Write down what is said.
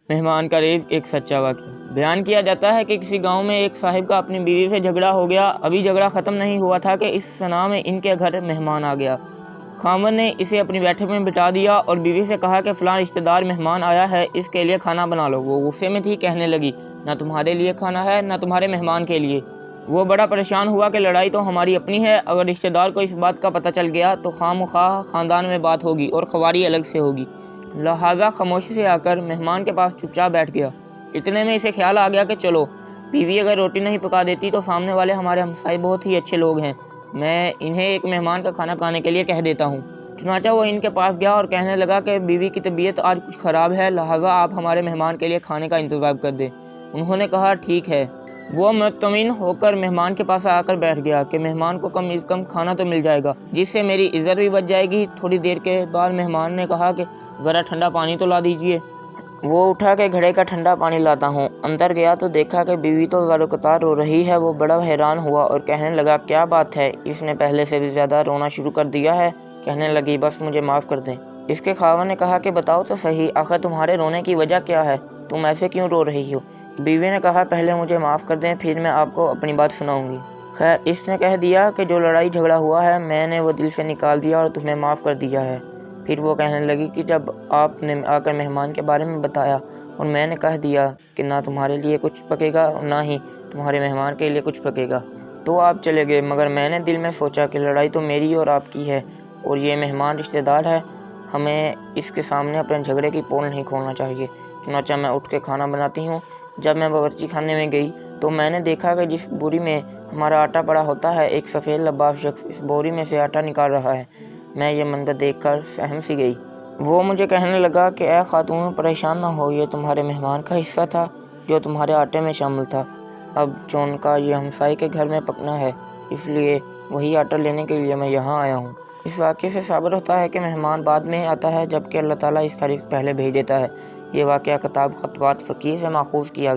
مہمان کا رزق ایک سچا واقعہ بیان کیا جاتا ہے کہ کسی گاؤں میں ایک صاحب کا اپنی بیوی سے جھگڑا ہو گیا۔ ابھی جھگڑا ختم نہیں ہوا تھا کہ اس سنا میں ان کے گھر مہمان آ گیا۔ خاوند نے اسے اپنی بیٹھک میں بٹھا دیا اور بیوی سے کہا کہ فلاں رشتہ دار مہمان آیا ہے، اس کے لیے کھانا بنا لو۔ وہ غصے میں تھی، کہنے لگی نہ تمہارے لیے کھانا ہے نہ تمہارے مہمان کے لیے۔ وہ بڑا پریشان ہوا کہ لڑائی تو ہماری اپنی ہے، اگر رشتہ دار کو اس بات کا پتہ چل گیا تو خواہ مخواہ خاندان میں بات ہوگی اور خواری الگ سے ہوگی، لہٰذا خاموشی سے آ کر مہمان کے پاس چپ چاپ بیٹھ گیا۔ اتنے میں اسے خیال آ گیا کہ چلو، بیوی اگر روٹی نہیں پکا دیتی تو سامنے والے ہمارے ہمسائے بہت ہی اچھے لوگ ہیں، میں انہیں ایک مہمان کا کھانا کھانے کے لیے کہہ دیتا ہوں۔ چنانچہ وہ ان کے پاس گیا اور کہنے لگا کہ بیوی کی طبیعت آج کچھ خراب ہے، لہٰذا آپ ہمارے مہمان کے لیے کھانے کا انتظام کر دیں۔ انہوں نے کہا ٹھیک ہے۔ وہ مطمئن ہو کر مہمان کے پاس آ کر بیٹھ گیا کہ مہمان کو کم از کم کھانا تو مل جائے گا، جس سے میری عزت بھی بچ جائے گی۔ تھوڑی دیر کے بعد مہمان نے کہا کہ ذرا ٹھنڈا پانی تو لا دیجیے۔ وہ اٹھا کے گھڑے کا ٹھنڈا پانی لاتا ہوں۔ اندر گیا تو دیکھا کہ بیوی تو زار رو رہی ہے۔ وہ بڑا حیران ہوا اور کہنے لگا کیا بات ہے، اس نے پہلے سے بھی زیادہ رونا شروع کر دیا ہے۔ کہنے لگی بس مجھے معاف کر دیں۔ اس کے خاوند نے کہا کہ بتاؤ تو صحیح، آخر تمہارے رونے کی وجہ کیا ہے، تم ایسے کیوں رو رہی ہو؟ بیوی نے کہا پہلے مجھے معاف کر دیں، پھر میں آپ کو اپنی بات سناؤں گی۔ خیر، اس نے کہہ دیا کہ جو لڑائی جھگڑا ہوا ہے میں نے وہ دل سے نکال دیا اور تمہیں معاف کر دیا ہے۔ پھر وہ کہنے لگی کہ جب آپ نے آ کر مہمان کے بارے میں بتایا اور میں نے کہہ دیا کہ نہ تمہارے لیے کچھ پکے گا اور نہ ہی تمہارے مہمان کے لیے کچھ پکے گا، تو آپ چلے گئے، مگر میں نے دل میں سوچا کہ لڑائی تو میری اور آپ کی ہے اور یہ مہمان رشتہ دار ہے، ہمیں اس کے سامنے اپنے جھگڑے کی پول نہیں کھولنا چاہیے۔ چنانچہ میں اٹھ کے کھانا بناتی ہوں۔ جب میں باورچی خانے میں گئی تو میں نے دیکھا کہ جس بوری میں ہمارا آٹا پڑا ہوتا ہے ایک سفید لباس شخص اس بوری میں سے آٹا نکال رہا ہے۔ میں یہ منظر دیکھ کر سہم سی گئی۔ وہ مجھے کہنے لگا کہ اے خاتون پریشان نہ ہو، یہ تمہارے مہمان کا حصہ تھا جو تمہارے آٹے میں شامل تھا۔ اب چون کا یہ ہمسائے کے گھر میں پکنا ہے، اس لیے وہی آٹا لینے کے لیے میں یہاں آیا ہوں۔ اس واقعے سے ثابت ہوتا ہے کہ مہمان بعد میں آتا ہے جبکہ اللہ تعالیٰ اس کا رزق پہلے بھیج دیتا ہے۔ یہ واقعہ کتاب خطبات فقیہ سے ماخوذ کیا گیا۔